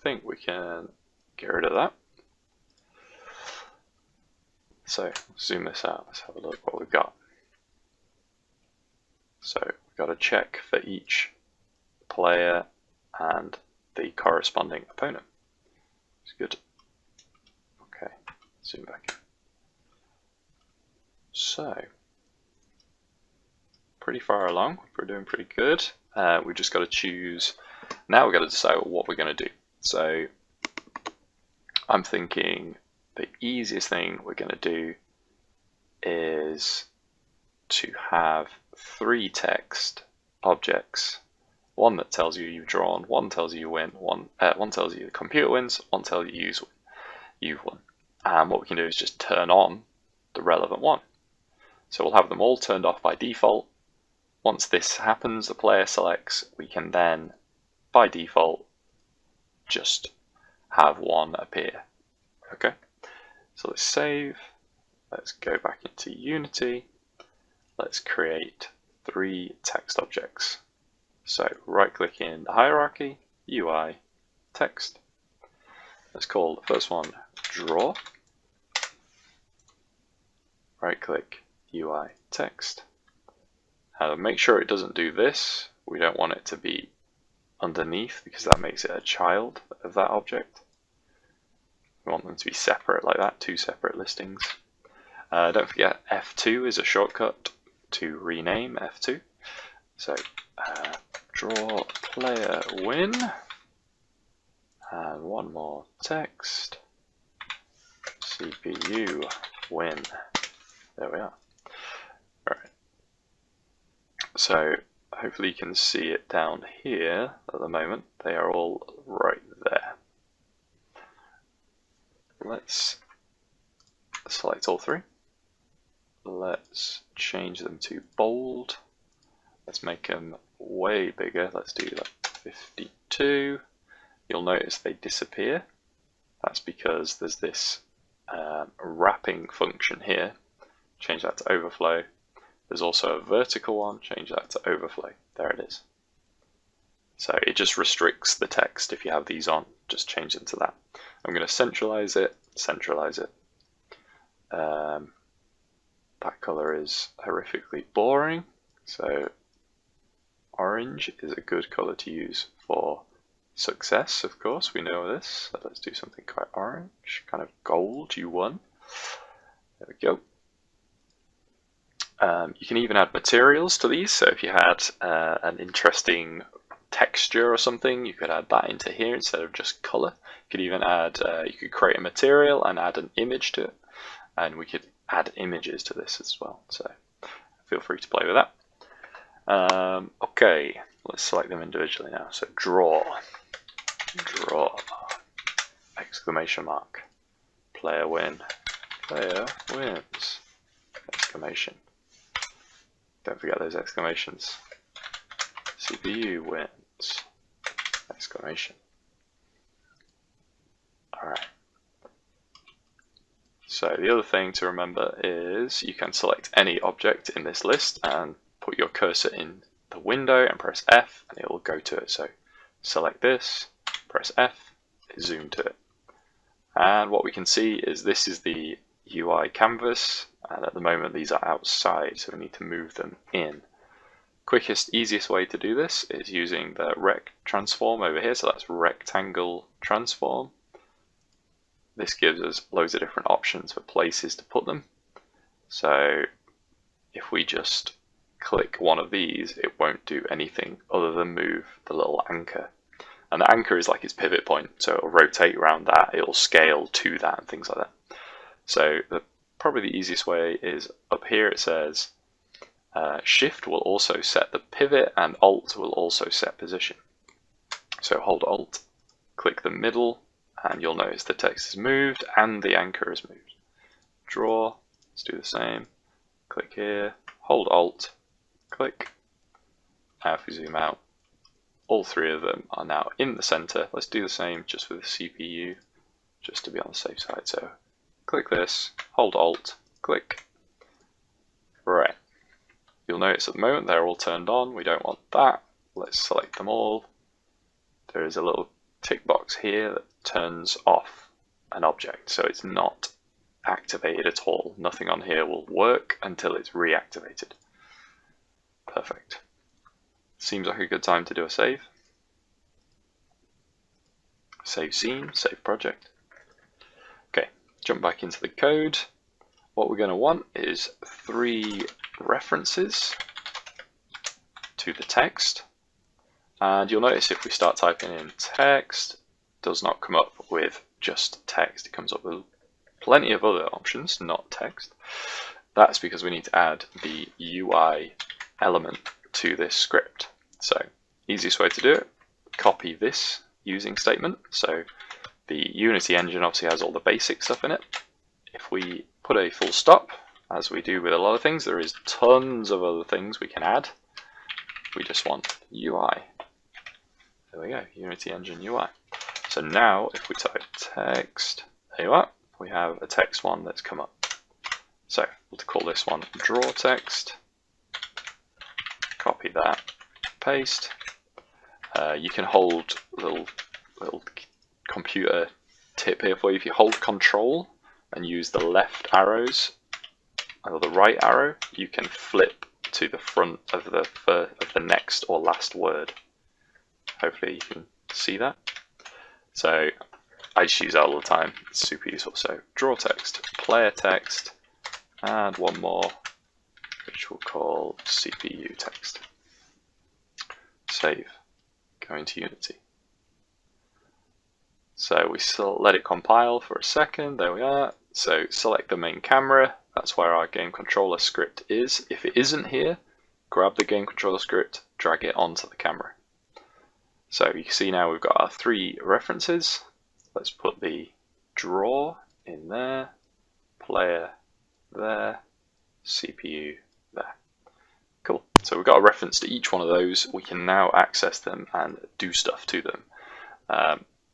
think we can get rid of that. So zoom this out, let's have a look what we've got. So we've got a check for each player and the corresponding opponent. It's good. Okay, zoom back in. So, pretty far along, we're doing pretty good. We've just got to choose, now we've got to decide what we're going to do. So, I'm thinking the easiest thing we're going to do is to have 3 text objects. One that tells you you've drawn, one tells you you win, one tells you the computer wins, one tells you you've won. And what we can do is just turn on the relevant one. So we'll have them all turned off by default. Once this happens, the player selects, we can then, by default, just have one appear. Okay, so let's save. Let's go back into Unity. Let's create 3 text objects. So right click in the hierarchy, UI, text. Let's call the first one draw. Right click, UI, text. Make sure it doesn't do this. We don't want it to be underneath because that makes it a child of that object. We want them to be separate like that, 2 separate listings. Don't forget F2 is a shortcut to rename F2. So draw player win, and one more text, CPU win. There we are. Alright. So hopefully you can see it down here at the moment. They are all right there. Let's select all 3. Let's change them to bold. Let's make them way bigger. Let's do like 52. You'll notice they disappear. That's because there's this wrapping function here. Change that to overflow. There's also a vertical one. Change that to overflow. There it is. So it just restricts the text. If you have these on, just change them to that. I'm going to centralize it. That color is horrifically boring. So orange is a good color to use for success, of course, we know this. So let's do something quite orange, kind of gold, you won. There we go. You can even add materials to these, so if you had an interesting texture or something, you could add that into here instead of just color. You could even add, you could create a material and add an image to it, and we could add images to this as well, so feel free to play with that. Okay, let's select them individually now. So draw, exclamation mark, player win, player wins, exclamation. Don't forget those exclamations. CPU wins, exclamation. Alright. So the other thing to remember is you can select any object in this list and put your cursor in the window and press F and it will go to it. So select this, press F, zoom to it. And what we can see is this is the UI canvas, and at the moment these are outside, so we need to move them in. Quickest, easiest way to do this is using the rect transform over here, so that's rectangle transform. This gives us loads of different options for places to put them. So if we just click one of these, it won't do anything other than move the little anchor. And the anchor is like its pivot point, so it'll rotate around that, it'll scale to that and things like that. So probably the easiest way is up here it says Shift will also set the pivot and Alt will also set position. So hold Alt, click the middle, and you'll notice the text is moved and the anchor is moved. Draw, let's do the same. Click here, hold Alt, click. Now if we zoom out, all 3 of them are now in the center. Let's do the same just with the CPU, just to be on the safe side. So click this, hold Alt, click. Right. You'll notice at the moment they're all turned on. We don't want that. Let's select them all. There is a little tick box here that turns off an object, so it's not activated at all. Nothing on here will work until it's reactivated. Perfect. Seems like a good time to do a save. Save scene, save project. Okay, jump back into the code. What we're going to want is 3 references to the text. And you'll notice if we start typing in text, it does not come up with just text. It comes up with plenty of other options, not text. That's because we need to add the UI element to this script. So, easiest way to do it, copy this using statement. So the Unity engine obviously has all the basic stuff in it. If we put a full stop, as we do with a lot of things, there is tons of other things we can add. We just want UI. There we go, Unity engine UI. So now if we type text, there you are, we have a text one that's come up. So we'll call this one draw text, copy that, paste. You can hold little computer tip here for you. If you hold Control and use the left arrows or the right arrow, you can flip to the front of the next or last word. Hopefully you can see that. So I just use that all the time. It's super useful. So draw text, player text, and one more, which we'll call CPU text. Save. Go into Unity. So we still let it compile for a second. There we are. So select the main camera. That's where our game controller script is. If it isn't here, grab the game controller script, drag it onto the camera. So you can see now we've got our 3 references. Let's put the draw in there, player there, CPU there. Cool. So we've got a reference to each one of those. We can now access them and do stuff to them.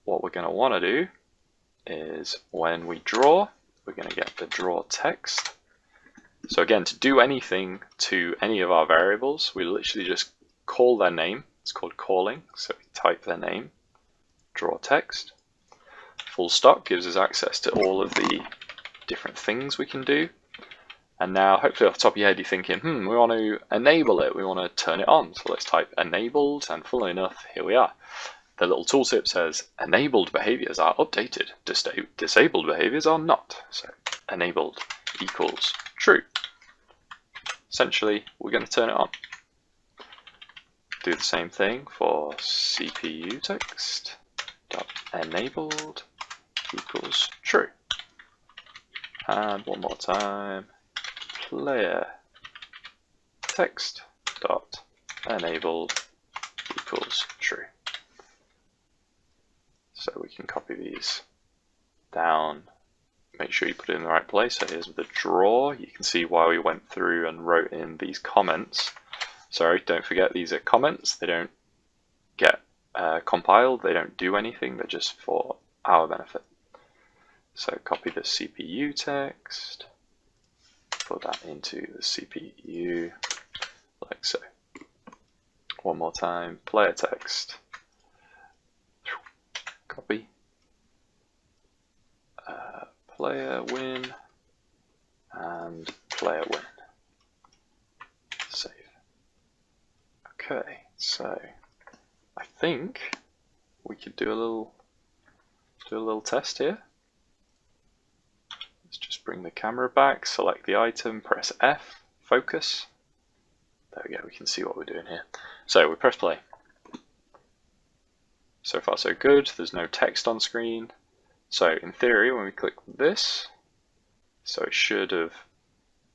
What we're going to want to do is when we draw, we're going to get the draw text. So again, to do anything to any of our variables, we literally just call their name. It's called calling. So we type their name, draw text. Full stop gives us access to all of the different things we can do. And now, hopefully off the top of your head, you're thinking, we want to enable it. We want to turn it on. So let's type enabled, and funnily enough, here we are. The little tooltip says enabled behaviors are updated, disabled behaviors are not. So enabled equals true. Essentially, we're going to turn it on. Do the same thing for CPU text dot enabled equals true. And one more time, player text dot enabled equals true. So we can copy these down, make sure you put it in the right place. So here's the draw. You can see why we went through and wrote in these comments. Sorry, don't forget these are comments. They don't get compiled. They don't do anything. They're just for our benefit. So copy the CPU text, put that into the CPU like so. One more time, player text. Copy, player win, and player win. Save. Okay, so I think we could do a little test here. Let's just bring the camera back, select the item, press F, focus. There we go. We can see what we're doing here. So we press play. So far so good, there's no text on screen. So in theory, when we click this, so it should have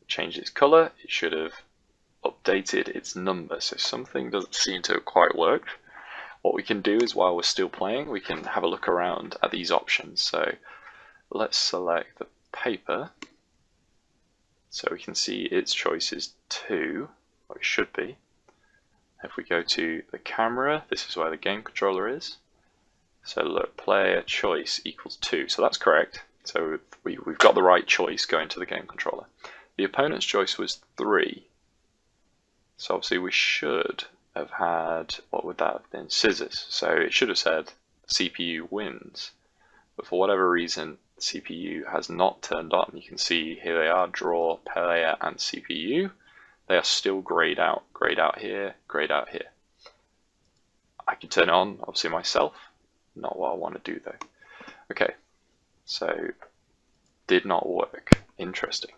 changed its color, it should have updated its number. So something doesn't seem to have quite worked. What we can do is while we're still playing, we can have a look around at these options. So let's select the paper. So we can see its choice is 2, or it should be. If we go to the camera, this is where the game controller is. So look, player choice equals 2. So that's correct. So we've got the right choice going to the game controller. The opponent's choice was 3. So obviously we should have had, what would that have been? Scissors. So it should have said CPU wins. But for whatever reason, CPU has not turned on. You can see here they are, draw, player, and CPU. They are still grayed out here, grayed out here. I can turn it on, obviously myself, not what I want to do though. Okay, so did not work. Interesting.